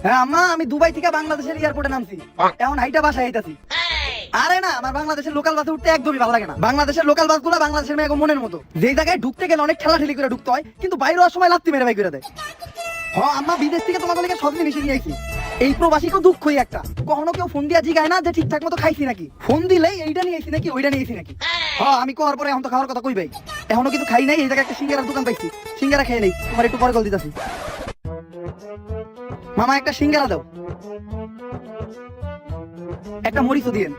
হ্যাঁ আম্মা, আমি দুবাই থেকে বাংলাদেশের এয়ারপোর্টে নামছি, এখন হাইটা বাসায় আইতাছি। আরে না, আমার বাংলাদেশের লোকাল বাসে উঠতে একদমই ভালো লাগে না। বাংলাদেশের লোকাল বাসগুলো বাংলাদেশের মেয়ে মনের মতো, যেই জায়গায় ঢুকতে গেলে অনেক ঠেলাঠেলি করে ঢুকতে হয়, কিন্তু বাইরে হওয়ার সময় লাত্তি মেরে বাই করে দেয়। হ্যাঁ আম্মা, বিদেশ থেকে তোমাদের লেগে সব জিনিস নিয়ে আইছি। এই প্রবাসীকেও দুঃখই একটা, কখনো কেউ ফোন দিয়া জিগায় না যে ঠিকঠাক মতো খাইছি নাকি, ফোন দিলেই এইটা নিয়ে আইছি নাকি ওইটা নিয়ে আইছি নাকি। হ্যাঁ আমি কোয়ার পরে এখন তো খাওয়ার কথা কইবাই, এখনো কিন্তু খাই নাই। এই জায়গায় একটা সিঙ্গারার দোকান পাইছি, সিঙ্গারা খেয়ে নেই, তোমার একটু পরে কল দিতেছি। মামা একটা সিঙ্গারা দাও, একটা মরিচও দিয়েন।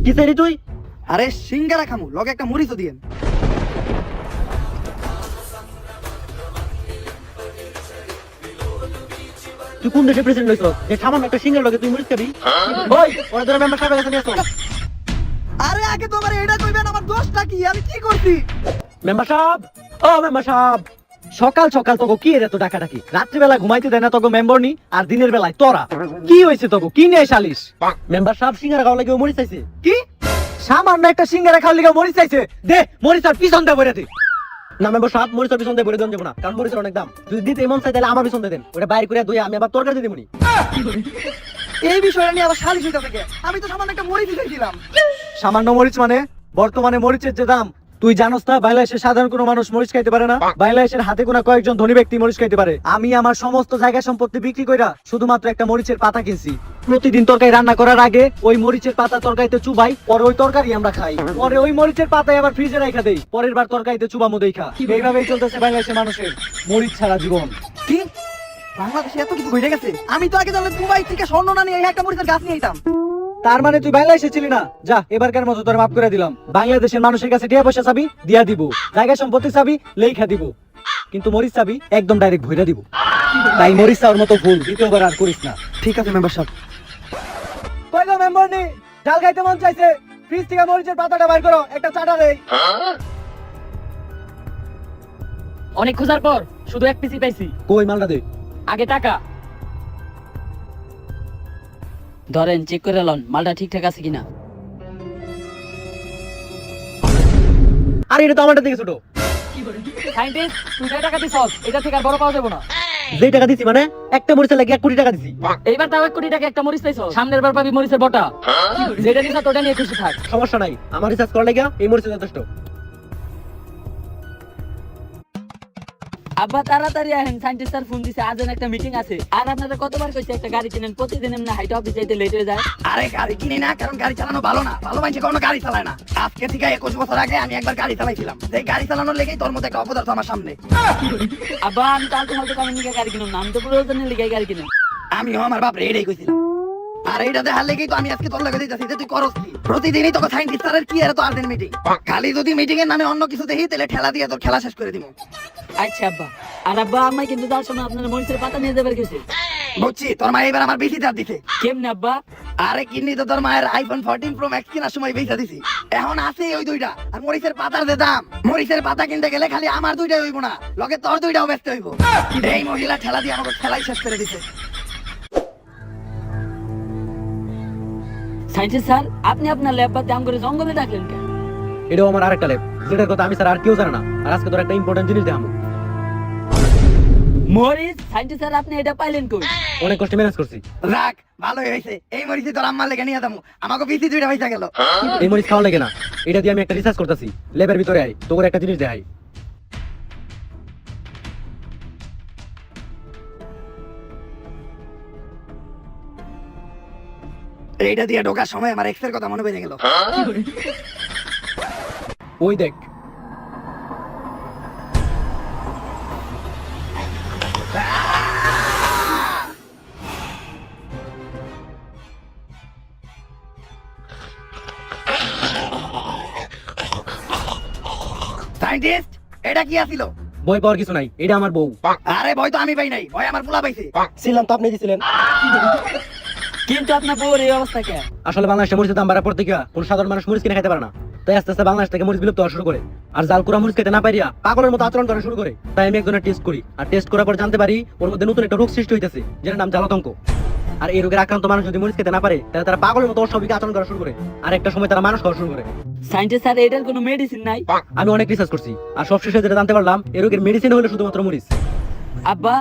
কি চাইলি তুই? আরে সিঙ্গারা খামু, লগে একটা মরিচও দিয়েন। তুই কোন দেশের প্রেসিডেন্ট হইছ যে সামান্য একটা সিঙ্গার লগে তুই মরিচ খাবি? ওই ওরা ধরে মেম্বার সাহেবের কাছে নিয়ে আসো। আরে আগে তোমার এটা কইবেন, আমার দোষটা কি, আমি কি করছি? মেম্বার সাহেব, ও মেম্বার সাহেব, সকাল সকাল তোকে কি রে তো ডাকাডাকি? রাত্রিবেলা ঘুমাইতে দেয় না তোকে মেম্বার নি, আর দিনের বেলায় তোরা কি হয়েছে? তোকে কি নিয়ে শালিশ? মেম্বার সাহেব সিঙ্গারা খাওয়া লাগে মরিচ চাইছে। কি সামান্য একটা সিঙ্গারা খাওয়ার লিগে মরিচ চাইছে? দে মরিচ আর পিছন দে বইরা দে। না মেম্বার সাহেব, মরিচের পিছন দিয়ে বলে দেন যাবো না, কারণ মরিচের অনেক দাম। যদি দিতে মন চাই তাহলে আমার পিছন দিয়ে দেন, ওটা বাইরে করে দুই আমি আবার তোর কাছে দিবনি। এই বিষয়টা নিয়ে আবার সালিশ হইতা থেকে, আমি তো সামান্য একটা মরিচ দিয়েছিলাম। সামান্য মরিচ মানে? বর্তমানে মরিচের যে দাম তুই জানোস না? বাংলাদেশের সাধারণ কোনো মানুষ মরিচ খাইতে পারে না, বাংলাদেশের হাতে গোনা কয়েকজন ধনী ব্যক্তি মরিচ খাইতে পারে। আমি আমার সমস্ত জায়গা সম্পত্তি বিক্রি কইরা শুধুমাত্র একটা মরিচের পাতা কিনছি। প্রতিদিন তরকারি রান্না করার আগে ওই মরিচের পাতা তরকারিতে চুবাই, পরে ওই তরকারি আমরা খাই, পরে ওই মরিচের পাতায় আবার ফ্রিজে রাখা দেই, পরের বার তরকারিতে চুবামু দেখা। এইভাবেই চলতেছে বাংলাদেশের মানুষের মরিচ ছাড়া জীবন। কি বাংলাদেশে এত কিছু ঘটে গেছে? আমি তো আগে তাহলে দুবাই থেকে স্বর্ণ না নিয়ে এই একটা মরিচের গাছ নিয়ে আইতাম। তার মানে তুই বাংলাদেশে ছিলি না? যা, এবারকার মতো তোর মাফ করে দিলাম। বাংলাদেশের মানুষের কাছে টিয়া পয়সা চাবি দিয়া দিব, জায়গা সম্পত্তি চাবি লেখা দিব, কিন্তু মরিচ চাবি একদম ডাইরেক্ট ভইরা দিব। তাই মরিচ চাওয়ার মতো ভুল দ্বিতীয়বার আর করিস না। ঠিক আছে মেম্বার সাহেব। কইলো মেম্বার নি, ডাল খাইতে মন চাইছে, ফ্রিজ থেকে মরিচের পাতাটা বাইর করো, একটা চাটা দেই। অনেক খোঁজার পর শুধু এক পিসি পাইছি। কই মালটা দে। আগে টাকা ধরেন, চেক করে লন মালটা ঠিকঠাক আছে কিনা। আরে এটা তো আমারটা থেকে ছোট। সাইন্টিস্ট, তুই যে টাকা দিছস এটা থেকে আর বড় পাওয়া যাবে না। যেই টাকা দিছি মানে একটা মরিচের লাগে 1 কোটি টাকা দিছি। এইবার তাও 1 কোটি টাকা একটা মরিচ পাইছস, সামনের বার পাবি মরিচের বটা। যেটা দিছস ওটা নিয়ে খুশি থাক। সমস্যা নাই, আমার রিসার্চ করার লাগা এই মরিচ যথেষ্ট। আব্বা তাড়াতাড়ি আহেন, সাইন্টিস্ট স্যার ফোন দিছে, আজ একটা মিটিং আছে। আর আপনাদের কতবার কইছে একটা গাড়ি কিনেন, প্রতিদিন এমনি হাইট অফিস যাইতে লেট হয়ে যায়। আরে গাড়ি কিনি না, কারণ গাড়ি চালানো ভালো না, ভালো মানুষ কোনো গাড়ি চালায় না। আজকে থেকে 21 বছর আগে আমি একবার গাড়ি চালাইছিলাম, সেই গাড়ি চালানোর লেগেই তোর মধ্যে একটা অপদার্থ আমার সামনে। আব্বা আমি তো আলতু ফালতু কারণে লিগে গাড়ি কিনুম না, আমি তো প্রয়োজনের লিগে গাড়ি কিনুম। আমিও আমার বাপ রে এটাই কইছিলাম। আর এইটা দেখার লেগেই তো আমি আজকে তোর লাগে দিতেছি যে তুই করস কি। প্রতিদিনই তোকে সাইন্টিস্ট স্যারের কি এর তো আর্জেন্ট মিটিং, খালি যদি মিটিং এর নামে অন্য কিছু দেখি তাহলে ঠেলা দিয়ে তোর খেলা শেষ করে দিব। আচ্ছা আব্বা। আর আব্বা আমায় কিন্তু যাওয়ার সময় আপনার মরিচের পাতা নিয়ে যাবার গেছে। বুঝছি, তোর মা এবার আমার বেশি চাপ দিছে। কেমনে আব্বা? আরে কিডনি তো তোর মায়ের আইফোন 14 প্রো ম্যাক্স কেনার সময় বেচা দিছি, এখন আছে ওই দুইটা। আর মরিচের পাতার যে দাম, মরিচের পাতা কিনতে গেলে খালি আমার দুইটাই হইব না, লগে তোর দুইটাও ব্যস্ত হইব। এই মহিলা ঠেলা দিয়ে আমাকে খেলাই শেষ করে দিছে। সাইন্টিস্ট স্যার, আপনি আপনার ল্যাব বাদ দাম করে জঙ্গলে ডাকলেন কেন? এটাও আমার আরেকটা ল্যাব, যেটার কথা আমি স্যার আর কেউ জানে না। আর আজকে তোর একটা ইম্পর্টেন্ট জিনিস দেখাবো। মরিচ? সাইন্টিস্ট স্যার আপনি এটা পাইলেন কই? অনেক কষ্টে ম্যানেজ করছি। রাখ, ভালোই হয়েছে। এই মরিচে তোর আম্মার লেগে নিয়ে যাবো, আমাকে বেশি দুইটা পয়সা গেল। এই মরিচ খাওয়া লাগে না, এটা দিয়ে আমি একটা রিসার্চ করতেছি। ল্যাবের ভিতরে আই, তোর একটা জিনিস দেখাই। এইটা দিয়ে ঢোকার সময় আমার এক্সের কথা মনে পড়ে গেল। ওই দেখ, সাইন্টিস্ট, এটা কি আছিল? বই পাওয়ার কিছু নাই, এটা আমার বউ। আরে ভয় তো আমি পাই নাই, ভয় আমার পোলা পাইছে। ছিলাম তো আপনি দিছিলেন। কিন্তু আপনার বউর এই অবস্থা কে? আসলে বাংলাদেশে মরিচের দাম বাড়ার পর থেকে কোন সাধারণ মানুষ মরিচ কিনে খেতে পারে না, তাই আস্তে আস্তে বাংলাদেশ থেকে মরিচ বিলুপ্ত হওয়া শুরু করে। আর জাল কুড়া মরিচ খেতে না পারিয়া পাগলের মতো আচরণ করা শুরু করে। তাই আমি একজনের টেস্ট করি, আর টেস্ট করার পর জানতে পারি ওর মধ্যে নতুন একটা রোগ সৃষ্টি হইতেছে, যেটার নাম জালাতঙ্ক। আর এই রোগের আক্রান্ত মানুষ যদি মরিচ খেতে না পারে, তাহলে তারা পাগলের মতো অস্বাভাবিক আচরণ করা শুরু করে, আর একটা সময় তারা মানুষ খাওয়া শুরু করে। সাইন্টিস্ট স্যার, এটার কোনো মেডিসিন নাই? আমি অনেক রিসার্চ করছি, আর সবশেষে যেটা জানতে পারলাম এই রোগের মেডিসিন হলো শুধুমাত্র মরিচ। আব্বা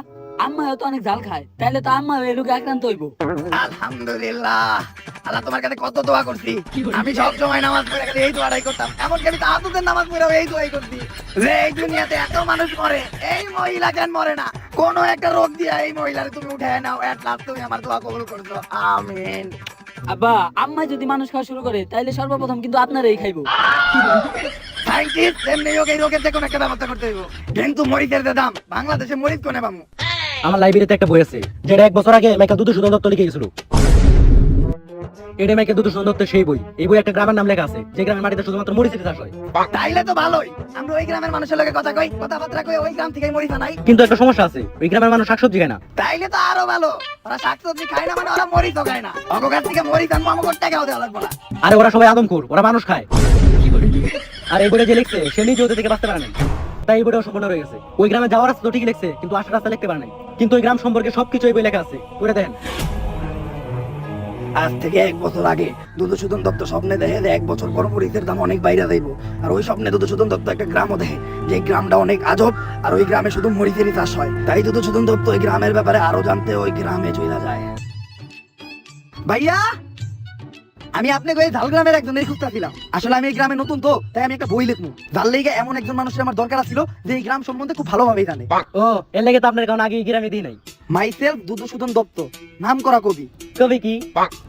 আম্মা তো অনেক জাল খায়, তাইলে তো আম্মা এই রোগে আক্রান্ত হইবো। আলহামদুলিল্লাহ, আল্লাহ তোমার কাছে কত দোয়া করছি। আমি সব সময় নামাজ পড়ে খালি এই দোয়াটাই করতাম, এমনকি আমি তাহাজ্জুদের নামাজ পড়ে এই দোয়াই করছি যে এই দুনিয়াতে এত মানুষ মরে, এই মহিলা কেন মরে না? কোন একটা রোগ দিয়া এই মহিলারে তুমি উঠায় নাও, এট লাস্ট তুমি আমার দোয়া কবুল করছো, আমিন। আব্বা, আম্মা যদি মানুষ খাওয়া শুরু করে তাইলে সর্বপ্রথম কিন্তু আপনারাই খাইবো। সাইন্টিস্ট এমনি হোক এই রোগের যে কোনো একটা ব্যবস্থা করতে হইব, কিন্তু মরিচের যে দাম, বাংলাদেশে মরিচ কোনে পাবো? আমার লাইব্রেরিতে একটা বই আছে যেটা 1 বছর আগে মাইকেল দুধসূদন দত্ত লিখে গেছিল। এটা মাইকেল দুধসূদন দত্তের সেই বই। এই বই একটা গ্রামের নাম লেখা আছে, যে গ্রামের মাটিতে শুধুমাত্র মরিচের চাষ হয়। তাইলে তো ভালোই, আমরা ওই গ্রামের মানুষের লগে কথা কই, কথাবার্তা কই, ওই গ্রাম থেকে মরিচ আনাই। কিন্তু একটা সমস্যা আছে, ওই গ্রামের মানুষ শাকসবজি খায় না। তাইলে তো আরো ভালো, ওরা শাকসবজি খায় না মানে ওরা মরিচও খায় না। অগোগার থেকে মরিচ আনবো, আমাকে টাকাও দেওয়া লাগবে না। আরে ওরা সবাই আদমখোর, ওরা মানুষ খায়। আর এই বইটা যে লিখছে সে নিজে ওদের থেকে বাঁচতে পারে না, তাই এই বইটাও সম্পূর্ণ রয়ে গেছে। ওই গ্রামে যাওয়ার রাস্তা তো ঠিকই লিখছে, কিন্তু আসার রাস্তা লিখতে পারে নাই। কিন্তু ওই গ্রাম সম্পর্কে সবকিছু এই বই লেখা আছে, পড়ে দেখেন। আজ থেকে 1 বছর আগে দুধসূদন দত্ত স্বপ্নে দেখে যে 1 বছর পর মরিচের দাম অনেক বাইরে যাইব। আর ওই স্বপ্নে দুধসূদন দত্ত একটা গ্রামও দেখে, যে গ্রামটা অনেক আজব, আর ওই গ্রামে শুধু মরিচেরই চাষ হয়। তাই দুধসূদন দত্ত ওই গ্রামের ব্যাপারে আরো জানতে ওই গ্রামে চলে যায়। ভাইয়া, আমি আপনাকে ওই ঝালগ্রামের একজনের খুঁজতেছিলাম। আসলে আমি এই গ্রামে নতুন তো, তাই আমি একটা বই লিখবো। যার লেগে এমন একজন মানুষের আমার দরকার ছিল যে এই গ্রাম সম্বন্ধে খুব ভালোভাবেই জানে। ও, এর লেগে তো আপনার কারণ আগে এই গ্রামে দিই নাই। মাইসেলফ দুধসূদন দত্ত, নাম করা কবি। কবি কি?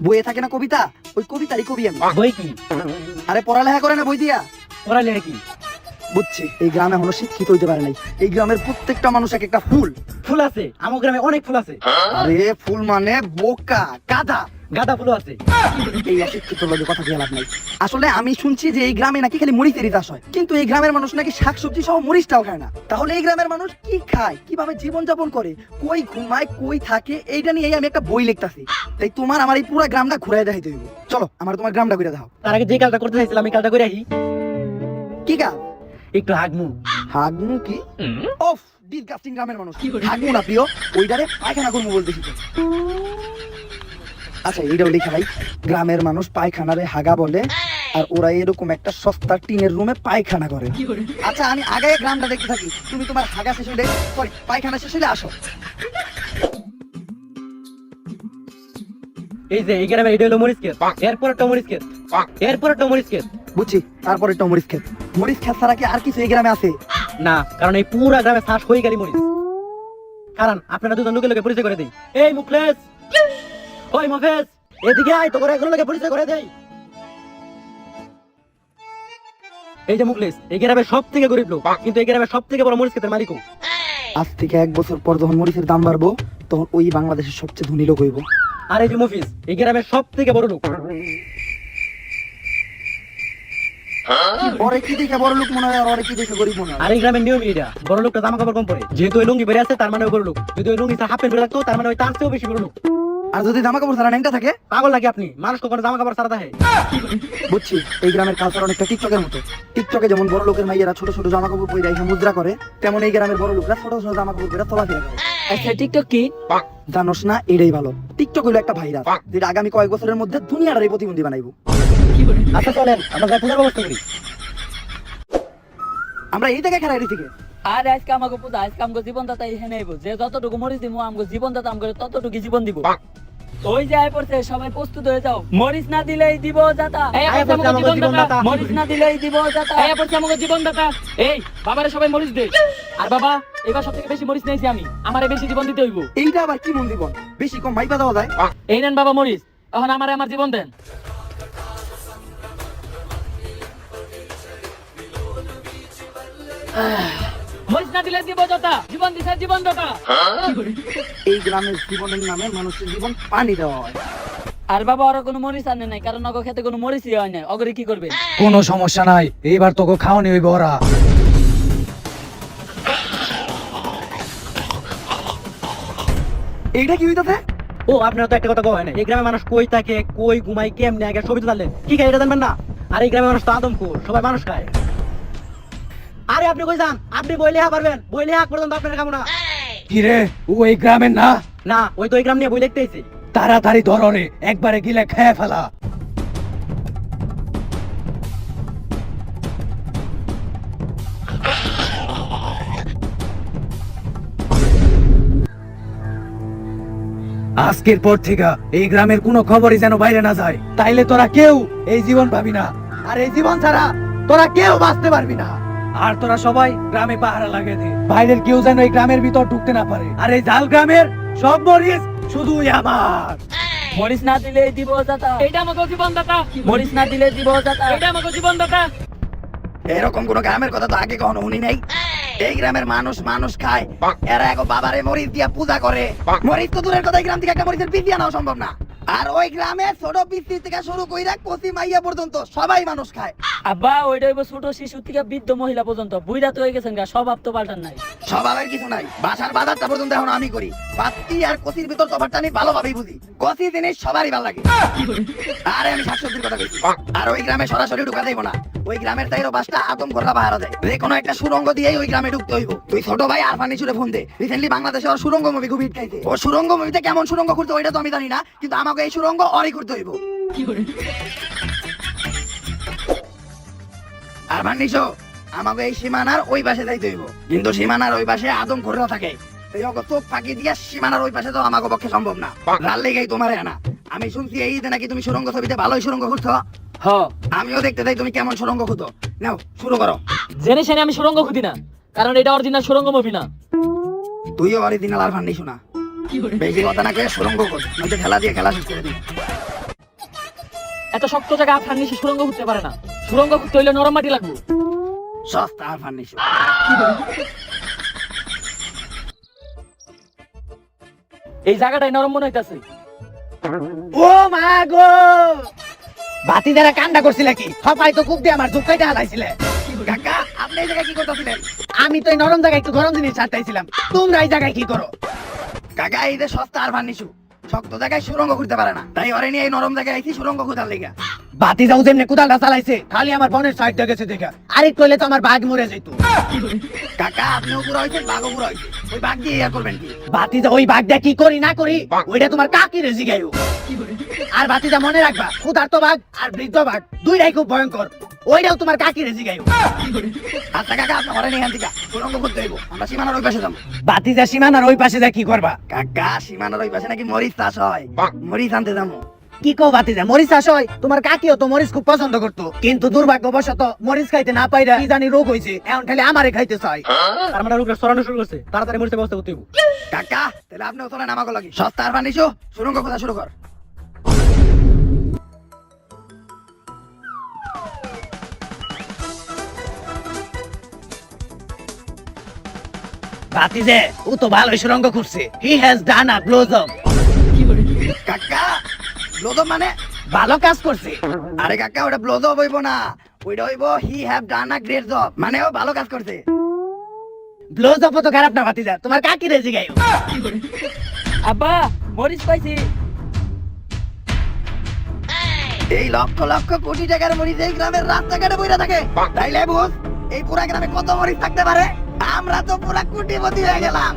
বইয়ে থাকে না কবিতা, ওই কবিতারই কবি আমি। বই কি? আরে পড়ালেখা করে না বই দিয়া? পড়ালে কি? বুঝছি, এই গ্রামে এখনো শিক্ষিত হইতে পারে নাই। এই গ্রামের প্রত্যেকটা মানুষ এক একটা ফুল। ফুল আছে আমার গ্রামে, অনেক ফুল আছে। আরে ফুল মানে বোকা, গাধা। গাঁদা ফুল আছে। এই অশিক্ষিত লোকের কথা দিয়ে লাভ নাই। আসলে আমি শুনছি যে এই গ্রামে নাকি খালি মরিচেরই চাষ হয়, কিন্তু এই গ্রামের মানুষ নাকি শাকসবজি সহ মরিচটাও খায় না। তাহলে এই গ্রামের মানুষ কি খায়, কিভাবে জীবন যাপন করে, কই ঘুমায়, কই থাকে, এইটা নিয়ে আমি একটা বই লিখতাছি। তাই তোমার আমার এই পুরো গ্রামটা ঘুরাই দেখাইতে হইব। চলো আমার তোমার গ্রামটা ঘুরে দাও। তার আগে যে কাজটা করতে চাইছিলাম আমি কাজটা করে আসি। কি কাজ? একটু হাগমু। হাগমু কি? অফ, ডিসগাস্টিং গ্রামের মানুষ। হাগমু না প্রিয়, ওইটারে পায়খানা করবো বলতে শিখে। আচ্ছা এইটাও লিখা ভাই, গ্রামের মানুষ পায়খানারে হাগা বলে, আর ওরা এরকম একটা সস্তা টিনের রুমে পায়খানা করে। আচ্ছা আমি আগে গ্রামটা দেখতে থাকি, তুমি তোমার হাগা শেষ হলে, সরি পায়খানা শেষ হলে আসো। এই যে এই গ্রামে এটা হলো মরিচ ক্ষেত, এরপর একটা মরিচ ক্ষেত, এরপর একটা মরিচ ক্ষেত। বুঝছি, তারপরে একটা মরিচ ক্ষেত। মরিচ ক্ষেত ছাড়া কি আর কিছু এই গ্রামে আছে? না, কারণ এই পুরা গ্রামে চাষ হয়ে গেলি মরিচ। কারণ আপনারা দুজন লোকে লোকে পরিচয় করে দেই। এই মুখলেস, ওই মুখলেস, এদিকে আয়, তোকে একজন লোকে পরিচয় করে দেই। এই যে মুখলেস, এই গ্রামের সব থেকে গরিব লোক, কিন্তু এই গ্রামের সব থেকে বড় মরিচ ক্ষেতের মালিকও। আজ থেকে 1 বছর পর যখন মরিচের দাম বাড়বো, তখন ওই বাংলাদেশের সবচেয়ে ধনী লোক হইব। আর এই যে মফিজ, এই গ্রামের সব থেকে বড় লোক। ওরে কি দেখে বড় লোক মনে হয়, আর ওরে কি দেখে গরিব মনে হয়? আর এই গ্রামের নিয়ম এটা, বড় লোকটা জামা কাপড় কম পরে। যেহেতু ওই লুঙ্গি পরে আছে তার মানে ওই বড় লোক, যদি ওই লুঙ্গি হাফ প্যান্ট পরে থাকতো তার মানে ওই তার চেয়েও বেশি বড় লোক। আর যদি জামা কাপড় ছাড়া ন্যাংটা থাকে? পাগল লাগে আপনি, মানুষ কখনো জামা কাপড় ছাড়া থাকে? বুঝছি, এই গ্রামের কালচার অনেকটা টিকটকের মতো। টিকটকে যেমন বড় লোকের মাইয়েরা ছোট ছোট জামা কাপড় পরে এসে মুদ্রা করে, তেমন এই গ্রামের বড় লোকরা ছোট ছোট জামা কাপড় পরে চলাফেরা করে। আচ্ছা টিকটক কি? জানোস না, এটাই ভালো। টিকটক হলো একটা ভাইরাস, যেটা আগামী কয়েক বছরের মধ্যে দুনিয়াটারই প্রতিবন্ধী বানাইবো। আচ্ছা চলেন আমরা যাই পূজার ব্যবস্থা করি। আমরা এই জায়গায় খেলা দিচ্ছি। আর আজকে আমাকে পূজা, আজকে আমাকে জীবনদাতা এখানে আইবো, যে যতটুকু মরিচ দিব আমাকে জীবনদাতা আমাকে ততটুকু জীবন দিব। ওই যে আয় পড়ছে, সবাই প্রস্তুত হয়ে যাও। মরিচ না দিলেই দিব যাতা, মরিচ না দিলেই দিব যাতা। আমাকে জীবনদাতা। এই বাবারে সবাই মরিচ দে। আর বাবা, এবার সব থেকে বেশি মরিচ নিয়েছি আমি, আমারে বেশি জীবন দিতে হইব। এইটা আবার কি মন জীবন? বেশি কম মাইপা দেওয়া যায়? এই নেন বাবা মরিচ, এখন আমারে আমার জীবন দেন। মরিচ না দিলে দিব যাতা, জীবন দিছে জীবনদাতা। এই গ্রামের জীবনের নামে মানুষের জীবন পানি দেওয়া হয়। আর বাবা ওরা কোনো মরিচ আনে নাই, কারণ অগো খেতে কোনো মরিচই হয় না। অগরে কি করবে? কোনো সমস্যা নাই, এইবার তোকে খাওয়ানি হইব ওরা। এইটা কি হইতাছে? ও আপনারা তো একটা কথা কয় না, এই গ্রামের মানুষ কই থাকে, কই ঘুমায়, কেমনে আগে সবই তো জানলেন। কি খায় এটা জানবেন না? আর এই গ্রামের মানুষ তো আদমখোর, সবাই মানুষ খায়। আরে আপনি কই যান? আপনি বইলে হা পারবেন, বইলে হা পর্যন্ত আপনার খাবো না। কি রে, ও এই গ্রামের না? না, ওই তো এই গ্রাম নিয়ে বই লিখতে আইছে। তাড়াতাড়ি ধরো রে, একবারে গিলে খেয়ে ফেলা। আজকের পর থেকে এই গ্রামের কোনো খবরই যেন বাইরে না যায়, তাইলে তোরা কেউ এই জীবন পাবি না, আর এই জীবন ছাড়া তোরা কেউ বাঁচতে পারবি না। আর তোরা সবাই গ্রামে পাহারা লাগিয়ে দে, বাইরের কেউ যেন এই গ্রামের ভিতর ঢুকতে না পারে। আর এই জাল গ্রামের সব মরিচ শুধুই আমার। মরিচ না দিলে দিব যাতা, এটা আমাকে জীবনদাতা, মরিচ না দিলে দিব যাতা। এটা আমাকে জীবনদাতা। এরকম কোন গ্রামের কথা তো আগে কখনো শুনি নাই। এই গ্রামের মানুষ মানুষ খায়, এরা এক বাবারে মরিচ দিয়া পূজা করে। মরিচ তো দূরের কথা, এই গ্রাম থেকে একটা মরিচের বীজ দিয়া নেওয়া সম্ভব না। আর ওই গ্রামে ছোট পিস্তি থেকে শুরু কইরা কচি মাইয়া পর্যন্ত সবাই মানুষ খায়। আব্বা ওইটা হইব ছোট শিশু থেকে বৃদ্ধ মহিলা পর্যন্ত, বুইড়া তো হয়ে গেছেন গা, স্বভাব তো পাল্টান নাই। স্বভাবের কিছু নাই, বাসার বাজারটা পর্যন্ত এখন আমি করি। পাত্তি আর কচির ভিতর তফাৎটা আমি ভালোভাবেই বুঝি। কচি জিনিস সবারই ভালো লাগে। আরে আমি শাকসবজির কথা বলছি। আর ওই গ্রামে সরাসরি ঢুকা যাইব না, ওই গ্রামের তাইরও বাসটা আদম করলা পাহারা দেয়। যে কোনো একটা সুরঙ্গ দিয়েই ওই গ্রামে ঢুকতে হইব। তুই ছোট ভাই আরফান নিশুরে ফোন দে, রিসেন্টলি বাংলাদেশে ওর সুরঙ্গ মুভি খুব হিট খাইছে। ও সুরঙ্গ মুভিতে কেমন সুরঙ্গ করতে ওইটা তো আমি জানি না, কিন্তু আমাকে এই সুরঙ্গ অরই করতে হইব। আরফান নিশো, আমাকে এই সীমানার ওই পাশে যাইতে হইব, কিন্তু সীমানার ওই পাশে আদম করলা থাকে। এই চোখ ফাঁকি দিয়া সীমানার ওই পাশে তো আমাকে পক্ষে সম্ভব না। রাল লেগেই তোমার আনা। আমি শুনছি এই যে নাকি তুমি সুরঙ্গ ছবিতে ভালোই সুরঙ্গ খুঁজছো। হ, আমিও দেখতে চাই তুমি কেমন সুরঙ্গ খুঁজো। নাও শুরু করো। জেনে শুনে আমি সুরঙ্গ খুঁজি না, কারণ এটা অরিজিনাল সুরঙ্গ মুভি না। তুইও অরিজিনাল আর ফান্ডি শোনা, বেশি কথা না কয়ে সুরঙ্গ খোঁজ, নয়তো খেলা দিয়ে খেলা শেষ করে দিই। এত শক্ত জায়গা আপনার নিচে সুরঙ্গ খুঁজতে পারে না। সুরঙ্গ খুঁজতে হইলে নরম মাটি লাগবে। সস্তা আর ফান্ডি শো। এই জায়গাটাই নরম মনে হইতাছে। ও মা গো, বাতি যারা কান্ডা করছিল কি সবাই তো খুব দিয়ে আমার জুকাইতে হালাইছিলে। কাকা আপনি এই জায়গায় কি করতেছিলেন? আমি তো এই নরম জায়গায় একটু গরম জিনিস ছাড়তাইছিলাম, তোমরা এই জায়গায় কি করো? কাকা এই যে সস্তা আর ফান্ডি শো, শক্ত জায়গায় সুরঙ্গ খুঁজতে পারে না, তাই ওরে নিয়ে এই নরম জায়গায় আইছি সুরঙ্গ খোঁজার লেগা। বাতি যাও যেমনি কোদালটা চালাইছে, খালি আমার বোনের সাইডটা গেছে দেখা, আরেক কইলে তো আমার বাঘ মরে যেত। কাকা আপনিও পুরো হয়েছেন, বাঘও পুরো হয়েছে, ওই বাঘ দিয়ে ইয়া করবেন কি? বাতি যা ওই বাঘটা কি করি না করি ওইটা তোমার কাকি রেজি গাইও। আর বাতি যা মনে রাখবা, ক্ষুধার্ত বাঘ আর বৃদ্ধ বাঘ দুইটাই খুব ভয়ঙ্কর, ওইটাও তোমার কাকি রেজি গাইও। আচ্ছা কাকা আপনি ঘরে নিয়ে থেকে সুরঙ্গ খুঁজতে হইব, আমরা সীমানার ওই পাশে যাবো। বাতি যা সীমানার ওই পাশে যা কি করবা? কাকা সীমানার ওই পাশে নাকি মরিচ চাষ হয়, মরিচ আনতে যাবো। কি কো বাতি যা, মরিচ চাষ হয়? তোমার কাকিও তো মরিচ খুব পছন্দ করতো, কিন্তু দুর্ভাগ্যবশত মরিচ খাইতে না পাইরা কি জানি রোগ হইছে, এখন খালি আমারে খাইতে চাই। তার মানে রোগটা ছড়ানো শুরু করছে, তাড়াতাড়ি মরিচের ব্যবস্থা করতে হবে। কাকা তাহলে আপনিও চলেন আমাকে লাগে, সস্তা আর ফান্ডি শো, সুরঙ্গ খোঁজা শুরু কর। বাতি যে ও তো ভালোই সুরঙ্গ করছে, he has done a blow job. কাকা ব্লোজব মানে? ভালো কাজ করছে। আরে কাকা ওটা ব্লোজব হইব না, ওইটা হইব he have done a great job, মানে ও ভালো কাজ করছে। ব্লো জব তো খারাপ না বাতি যা, তোমার কাকি রেজি গাইও। আব্বা মরিচ পাইছি। এই লক্ষ লক্ষ কোটি টাকার মরিচ এই গ্রামের রাস্তাঘাটে বইরা থাকে, তাইলে বুঝ এই পুরা গ্রামে কত মরিচ থাকতে পারে। আমরা তো পুরা কোটিপতি হয়ে গেলাম।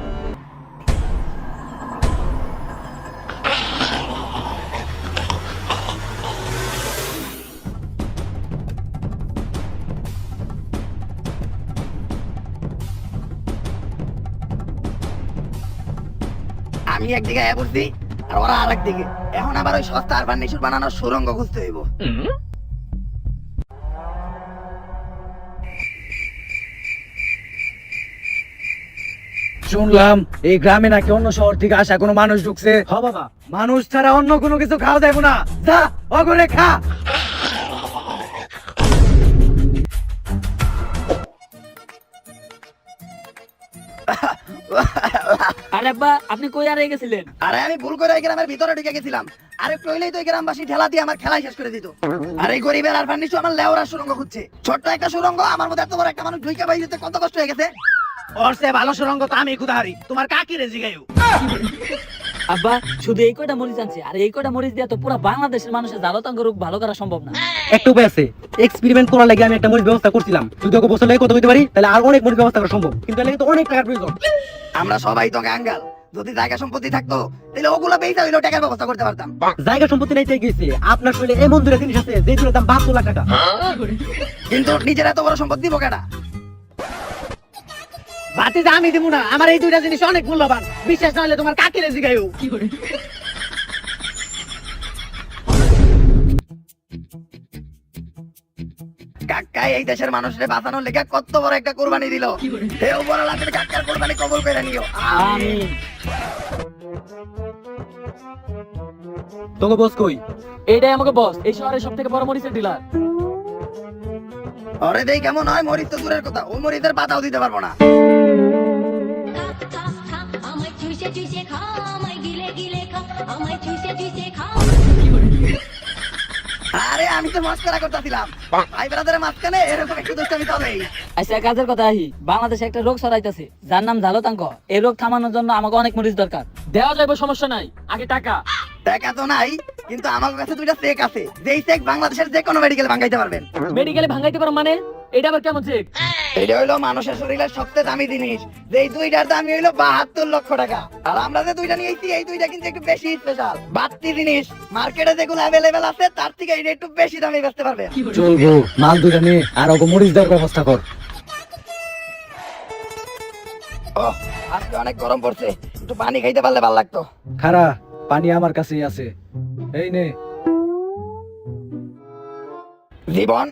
আমি একদিকে আয়া পড়ছি আর ওরা আরেক দিকে, এখন আবার ওই সস্তা আর ফার্নিচার বানানোর সুরঙ্গ খুঁজতে হইব। শুনলাম এই গ্রামে নাকি অন্য শহর থেকে আসা কোনো মানুষ ঢুকছে। হ বাবা, মানুষ ছাড়া অন্য কোনো কিছু খাওয়া যাবে না, যা অগরে খা। আরে আব্বা আপনি কই আর গেছিলেন? আরে আমি ভুল করে এই গ্রামের ভিতরে ঢুকে গেছিলাম, আরে কইলেই তো এই গ্রামবাসী ঠেলা দিয়ে আমার খেলাই শেষ করে দিত। আর এই গরিবের আর ফার্নিচার আমার লেওরা সুরঙ্গ খুঁজছে, ছোট্ট একটা সুরঙ্গ, আমার মধ্যে এত বড় একটা মানুষ ঢুকে বাইরে কত কষ্ট হয়ে গেছে। ওর সে ভালো সুরঙ্গ তো আমি খুদাহারি, তোমার কাকি রেজি গাইও। আব্বা শুধু এই কয়টা মরিচ আনছে, আর এই কয়টা মরিচ দিয়ে তো পুরো বাংলাদেশের মানুষের জালতাঙ্গ রোগ ভালো করা সম্ভব না। একটা উপায় আছে, এক্সপেরিমেন্ট করার লাগে আমি একটা মরিচ ব্যবস্থা করছিলাম। যদি ওকে বছর লাগে কত হইতে পারি, তাহলে আর অনেক মরিচ ব্যবস্থা করা সম্ভব, কিন্তু এর লাগে তো অনেক টাকার প্রয়োজন। আমরা সবাই তো গাঙ্গাল, যদি জায়গা সম্পত্তি থাকতো তাহলে ওগুলো বেচা হইলো টাকার ব্যবস্থা করতে পারতাম। জায়গা সম্পত্তি নাই চাই গেছে, আপনার শরীরে এমন দুটো জিনিস আছে যেগুলোর দাম 72 লাখ টাকা, কিন্তু নিজের এত বড় সম্পত্তি দিব কেডা? বাতি যা আমি দিব না, আমার এই দুইটা জিনিস অনেক মূল্যবান, বিশ্বাস না হলে তোমার কাকি রেজি গাইও। কাকাই এই দেশের মানুষের বাঁচানোর লেগে কত বড় একটা কোরবানি দিল। হে উপরওয়ালা, তুমি কাকার কোরবানি কবুল করে নিও। আমিন। তোকে বস কই? এইটাই আমাকে বস, এই শহরের সব থেকে বড় মরিচের ডিলার। আরে দেই কেমন হয়, মরিচ তো দূরের কথা, ও মরিচের পাতাও দিতে পারবো না। আমায় চুষে চুষে খা, আমায় গিলে গিলে খা, আমায় চুষে চুষে খা। আরে আমি তো মস্করা করতেছিলাম, ভাই ব্রাদারের মাঝখানে এরকম একটু দুষ্টামি চলেই। আচ্ছা কাজের কথা আহি, বাংলাদেশে একটা রোগ ছড়াইতেছে যার নাম ঝালতাঙ্ক। এই রোগ থামানোর জন্য আমাকে অনেক মরিচ দরকার। দেওয়া যাবে, সমস্যা নাই, আগে টাকা। টাকা তো নাই, কিন্তু আমার কাছে দুইটা চেক আছে, যেই চেক বাংলাদেশের যে কোনো মেডিকেল ভাঙাইতে পারবেন। মেডিকেলে ভাঙাইতে পারো মানে? এটা আবার কেমন চেক? এটা হইলো মানুষের শরীরের সবচেয়ে দামি জিনিস, যেই দুইটার দাম হইলো 72 লক্ষ টাকা। আর আমরা যে দুইটা নিয়েছি, এই দুইটা কিন্তু একটু বেশি স্পেশাল, বাড়তি জিনিস। মার্কেটে যেগুলো অ্যাভেলেবেল আছে তার থেকে এটা একটু বেশি দামে বেচতে পারবেন। চলবো, মাল দুইটা নিয়ে আর ওকে মরিচ দেওয়ার ব্যবস্থা কর। ওহ, আজকে অনেক গরম পড়ছে, একটু পানি খাইতে পারলে ভালো লাগতো। খারা, পানি আমার কাছেই আছে, এই নে। জীবন,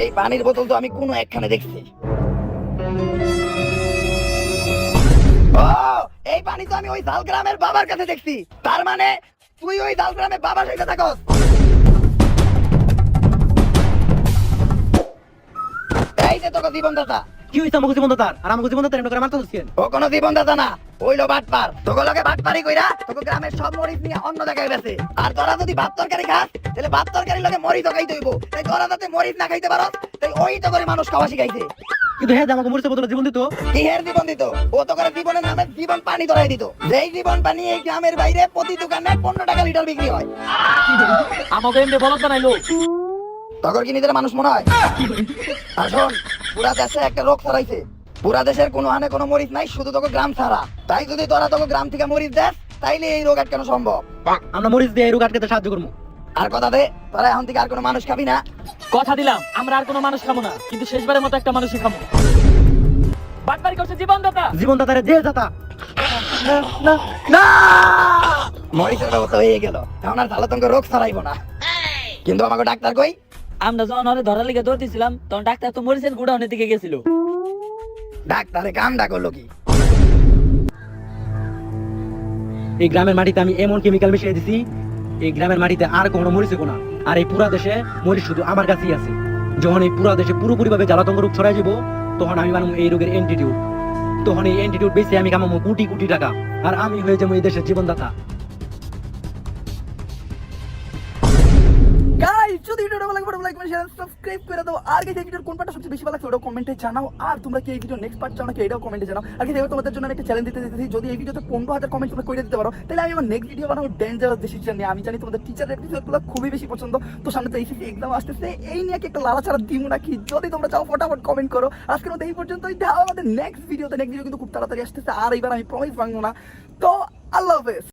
এই পানির বোতল তো আমি কোনো একখানে দেখছি। ও, এই পানি তো আমি ওই জালগ্রামের বাবার কাছে দেখছি। তার মানে তুই ওই জালগ্রামের বাবার সাথে থাকস। এই যে তোকে জীবনদাতা। কি হইছে আমাকে জীবনদাতার? আর আমাকে জীবনদাতার এমন করে মারতে হচ্ছেন? ও কোনো জীবনদাতা না, ওইলো বাটপার। তোকে লগে বাটপারি কইরা তোকে গ্রামের সব মরিচ নিয়ে অন্য জায়গায় গেছে। আর তোরা যদি ভাত তরকারি খাস, তাহলে ভাত তরকারি লগে মরিচ খাইতে হইব। তাই তোরা যাতে মরিচ না খাইতে পারস, তাই ওই তো করে মানুষ খাওয়া শিখাইছে। কিন্তু হ্যাঁ, আমাকে মরিচের বদলে জীবন দিত। কি এর জীবন দিত? ও তো করে জীবনের নামে জীবন পানি ধরাই দিত। যেই জীবন পানি এই গ্রামের বাইরে প্রতি দোকানে 15 টাকা লিটার বিক্রি হয়। আমাকে এমনি বলদ বানাইলো। তখন কি নিজের মানুষ মনে হয়? আর শোন, পুরা দেশে একটা রোগ ছড়াইছে। পুরা দেশের কোনো হানে কোনো মরিচ নাই, শুধু তোকে গ্রাম ছাড়া। তাই যদি তোরা তোকে গ্রাম থেকে মরিচ দেস, তাইলে এই রোগ আটকানো সম্ভব। আমরা মরিচ দিয়ে এই রোগ আটকাতে সাহায্য করবো। আর কথা দে, তোরা এখন থেকে আর কোনো মানুষ খাবি না। কথা দিলাম, আমরা আর কোনো মানুষ খাবো না, কিন্তু শেষবারের মতো একটা মানুষই খাবো। বাটপারি করছে জীবনদাতা। জীবনদাতারে যে দাতা। না, মরিচের ব্যবস্থা হয়ে গেল, এখন আর ঝালতঙ্ক রোগ ছড়াইবো না। কিন্তু আমাকে ডাক্তার কই? আমরা যখন ওরে ধরার লিগে দৌড়তেছিলাম, তখন ডাক্তার তো মরিচের গুড়াউনের দিকে গেছিল। ডাক্তারে কামডা করলো কি? এই গ্রামের মাটিতে আমি এমন কেমিক্যাল মিশিয়ে দিছি, এই গ্রামের মাটিতে আর কোনো মরিচে কোনা। আর এই পুরা দেশে মরিচ শুধু আমার কাছেই আছে। যখন এই পুরা দেশে পুরোপুরি ভাবে জ্বালাতঙ্ক রোগ ছড়াই যাব, তখন আমি বানাবো এই রোগের অ্যান্টিটিউড। তখন এই অ্যান্টিটিউড বেশি আমি কামাবো কোটি কোটি টাকা, আর আমি হয়ে যাবো এই দেশের জীবনদাতা। গাইস, যদি ভিডিওটা ভালো লাগে লাইক করে শেয়ার সাবস্ক্রাইব করে দাও। আর গাইস, এই ভিডিওর কোন পার্টটা সবচেয়ে বেশি ভালো লাগছে ওটাও কমেন্টে জানাও। আর তোমরা কি এই ভিডিও নেক্সট পার্ট চাও নাকি এটাও কমেন্টে জানাও। আর গাইস, এবার তোমাদের জন্য আমি একটা চ্যালেঞ্জ দিতে চাইছি, যদি এই ভিডিওতে 15,000 কমেন্ট তোমরা করে দিতে পারো, তাহলে আমি আমার নেক্সট ভিডিও বানাবো ডেঞ্জারাস ডিসিশন নিয়ে। আমি জানি তোমাদের টিচারের এপিসোডগুলো খুবই বেশি পছন্দ, তো সামনে তো এইচএসসি এক্সাম আসতেছে, এই নিয়ে কি একটা লাড়াচাড়া দিমু নাকি? যদি তোমরা চাও ফটাফট কমেন্ট করো। আজকের মতো এই পর্যন্তই, দেখা আমাদের নেক্সট ভিডিও কিন্তু খুব তাড়াতাড়ি আসতেছে। আর এইবার আমি প্রমিস ভাঙবো না। তো আল্লাহ হাফেজ।